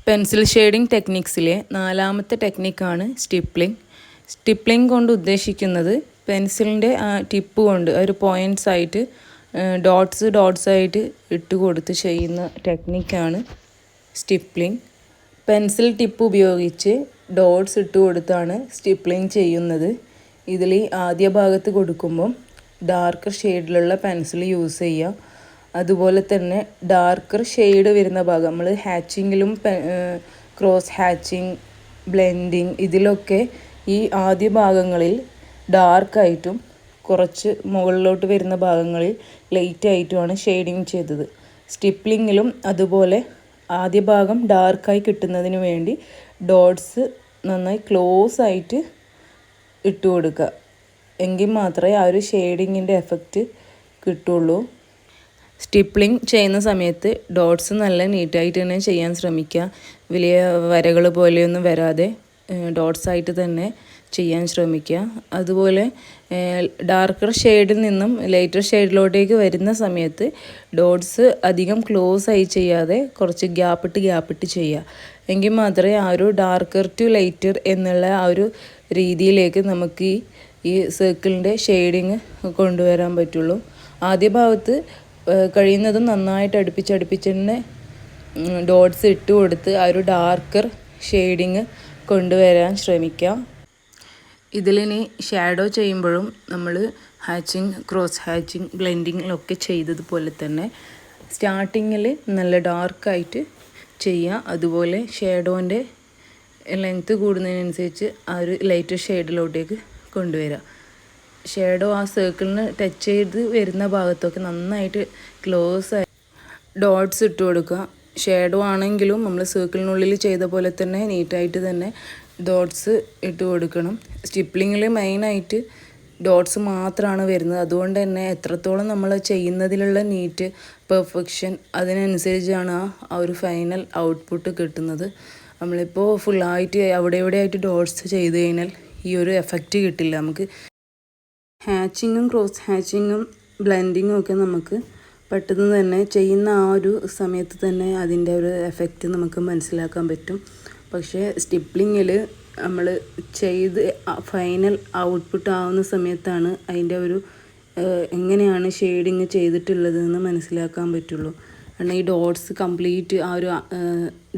Pencil shading ടെക്നിക്സിലെ നാലാമത്തെ ടെക്നിക്കാണ് stippling. Stippling കൊണ്ട് ഉദ്ദേശിക്കുന്നത് പെൻസിലിൻ്റെ ടിപ്പ് കൊണ്ട് ഒരു പോയിൻറ്റ്സ് ആയിട്ട് ഡോട്ട്സ് ആയിട്ട് ഇട്ട് കൊടുത്ത് ചെയ്യുന്ന ടെക്നിക്കാണ് സ്റ്റിപ്ലിംഗ്. പെൻസിൽ ടിപ്പ് ഉപയോഗിച്ച് ഡോട്ട്സ് ഇട്ട് കൊടുത്താണ് സ്റ്റിപ്ലിംഗ് ചെയ്യുന്നത്. ഇതിൽ ആദ്യ ഭാഗത്ത് കൊടുക്കുമ്പം ഡാർക്കർ ഷെയ്ഡിലുള്ള പെൻസിൽ യൂസ് ചെയ്യുക. അതുപോലെ തന്നെ ഡാർക്കർ ഷെയ്ഡ് വരുന്ന ഭാഗം നമ്മൾ ഹാച്ചിങ്ങിലും ക്രോസ് ഹാച്ചിങ്, ബ്ലെൻഡിങ് ഇതിലൊക്കെ ഈ ആദ്യ ഭാഗങ്ങളിൽ ഡാർക്കായിട്ടും കുറച്ച് മുകളിലോട്ട് വരുന്ന ഭാഗങ്ങളിൽ ലൈറ്റായിട്ടുമാണ് ഷെയ്ഡിങ് ചെയ്തത്. സ്റ്റിപ്ലിങ്ങിലും അതുപോലെ ആദ്യ ഭാഗം ഡാർക്കായി കിട്ടുന്നതിന് വേണ്ടി ഡോട്ട്സ് നന്നായി ക്ലോസ് ആയിട്ട് ഇട്ട് കൊടുക്കുക. എങ്കിൽ മാത്രമേ ആ ഒരു ഷെയ്ഡിങ്ങിൻ്റെ എഫക്റ്റ് കിട്ടുള്ളൂ. സ്റ്റിപ്ലിംഗ് ചെയ്യുന്ന സമയത്ത് ഡോട്ട്സ് നല്ല നീറ്റായിട്ട് തന്നെ ചെയ്യാൻ ശ്രമിക്കുക. വലിയ വരകൾ പോലെയൊന്നും വരാതെ ഡോട്ട്സ് ആയിട്ട് തന്നെ ചെയ്യാൻ ശ്രമിക്കുക. അതുപോലെ ഡാർക്കർ ഷെയ്ഡിൽ നിന്നും ലൈറ്റർ ഷെയ്ഡിലോട്ടേക്ക് വരുന്ന സമയത്ത് ഡോട്ട്സ് അധികം ക്ലോസ് ആയി ചെയ്യാതെ കുറച്ച് ഗ്യാപ്പിട്ട് ചെയ്യുക. എങ്കിൽ മാത്രമേ ആ ഒരു ഡാർക്കർ ടു ലൈറ്റർ എന്നുള്ള ആ ഒരു രീതിയിലേക്ക് നമുക്ക് ഈ സർക്കിളിൻ്റെ ഷെയ്ഡിങ് കൊണ്ടുവരാൻ പറ്റുള്ളൂ. ആദ്യ ഭാഗത്ത് കഴിയുന്നതും നന്നായിട്ട് അടുപ്പിച്ച് തന്നെ ഡോട്ട്സ് ഇട്ട് കൊടുത്ത് ആ ഒരു ഡാർക്കർ ഷെയ്ഡിങ് കൊണ്ടുവരാൻ ശ്രമിക്കാം. ഇതിലിനി ഷാഡോ ചെയ്യുമ്പോഴും നമ്മൾ ഹാച്ചിങ്, ക്രോസ് ഹാച്ചിങ്, ബ്ലെൻഡിങ്ങിലൊക്കെ ചെയ്തതുപോലെ തന്നെ സ്റ്റാർട്ടിങ്ങിൽ നല്ല ഡാർക്കായിട്ട് ചെയ്യുക. അതുപോലെ ഷാഡോൻ്റെ ലെങ്ത്ത് കൂടുന്നതിനനുസരിച്ച് ആ ഒരു ലൈറ്റർ ഷെയ്ഡിലോട്ടേക്ക് കൊണ്ടുവരിക. ഷാഡോ ആ സർക്കിളിന് ടച്ച് ചെയ്ത് വരുന്ന ഭാഗത്തൊക്കെ നന്നായിട്ട് ക്ലോസ് ആയി ഡോട്ട്സ് ഇട്ട് കൊടുക്കുക. ഷാഡോ ആണെങ്കിലും നമ്മൾ സർക്കിളിനുള്ളിൽ ചെയ്ത പോലെ തന്നെ നീറ്റായിട്ട് തന്നെ ഡോട്ട്സ് ഇട്ട് കൊടുക്കണം. സ്റ്റിപ്ലിങ്ങിൽ മെയിനായിട്ട് ഡോട്ട്സ് മാത്രമാണ് വരുന്നത്. അതുകൊണ്ട് തന്നെ എത്രത്തോളം നമ്മൾ ചെയ്യുന്നതിലുള്ള നീറ്റ്, പെർഫെക്ഷൻ അതിനനുസരിച്ചാണ് ആ ഒരു ഫൈനൽ ഔട്ട്പുട്ട് കിട്ടുന്നത്. നമ്മളിപ്പോൾ ഫുള്ളായിട്ട് അവിടെ ആയിട്ട് ഡോട്ട്സ് ചെയ്ത് കഴിഞ്ഞാൽ ഈ ഒരു എഫക്റ്റ് കിട്ടില്ല. നമുക്ക് ഹാച്ചിങ്ങും ക്രോസ് ഹാച്ചിങ്ങും ബ്ലെൻഡിങ്ങും ഒക്കെ നമുക്ക് പെട്ടെന്ന് തന്നെ ചെയ്യുന്ന ആ ഒരു സമയത്ത് തന്നെ അതിൻ്റെ ഒരു എഫക്റ്റ് നമുക്ക് മനസ്സിലാക്കാൻ പറ്റും. പക്ഷേ സ്റ്റിപ്ലിങ്ങിൽ നമ്മൾ ചെയ്ത് ഫൈനൽ ഔട്ട്പുട്ട് ആവുന്ന സമയത്താണ് അതിൻ്റെ ഒരു എങ്ങനെയാണ് ഷെയ്ഡിങ് ചെയ്തിട്ടുള്ളതെന്ന് മനസ്സിലാക്കാൻ പറ്റുള്ളൂ. കാരണം ഈ ഡോട്ട്സ് കംപ്ലീറ്റ് ആ ഒരു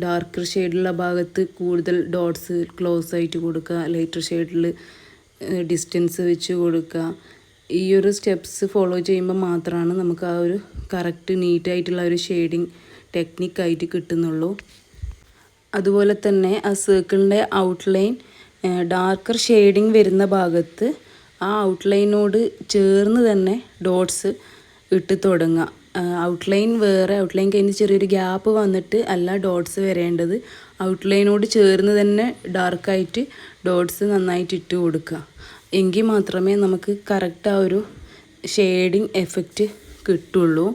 ഡാർക്കർ ഷെയ്ഡുള്ള ഭാഗത്ത് കൂടുതൽ ഡോട്ട്സ് ക്ലോസ് ആയിട്ട് കൊടുക്കുക, ലൈറ്റർ ഷെയ്ഡിൽ ഡിസ്റ്റൻസ് വെച്ച് കൊടുക്കുക. ഈ ഒരു സ്റ്റെപ്സ് ഫോളോ ചെയ്യുമ്പോൾ മാത്രമാണ് നമുക്ക് ആ ഒരു കറക്റ്റ് നീറ്റായിട്ടുള്ള ഒരു ഷെയ്ഡിങ് ടെക്നിക്കായിട്ട് കിട്ടുന്നുള്ളൂ. അതുപോലെ തന്നെ ആ സർക്കിളിൻ്റെ ഔട്ട്ലൈൻ ഡാർക്കർ ഷെയ്ഡിങ് വരുന്ന ഭാഗത്ത് ആ ഔട്ട്ലൈനോട് ചേർന്ന് തന്നെ ഡോട്ട്സ് ഇട്ട് തുടങ്ങുക. ഔട്ട്ലൈൻ കഴിഞ്ഞ് ചെറിയൊരു ഗ്യാപ്പ് വന്നിട്ട് അല്ല ഡോട്ട്സ് വരേണ്ടത്. ഔട്ട്ലൈനോട് ചേർന്ന് തന്നെ ഡാർക്കായിട്ട് ഡോട്ട്സ് നന്നായിട്ട് ഇട്ട് കൊടുക്കുക. എങ്കിൽ മാത്രമേ നമുക്ക് കറക്റ്റ് ആ ഒരു ഷെയ്ഡിങ് എഫക്റ്റ് കിട്ടുള്ളൂ.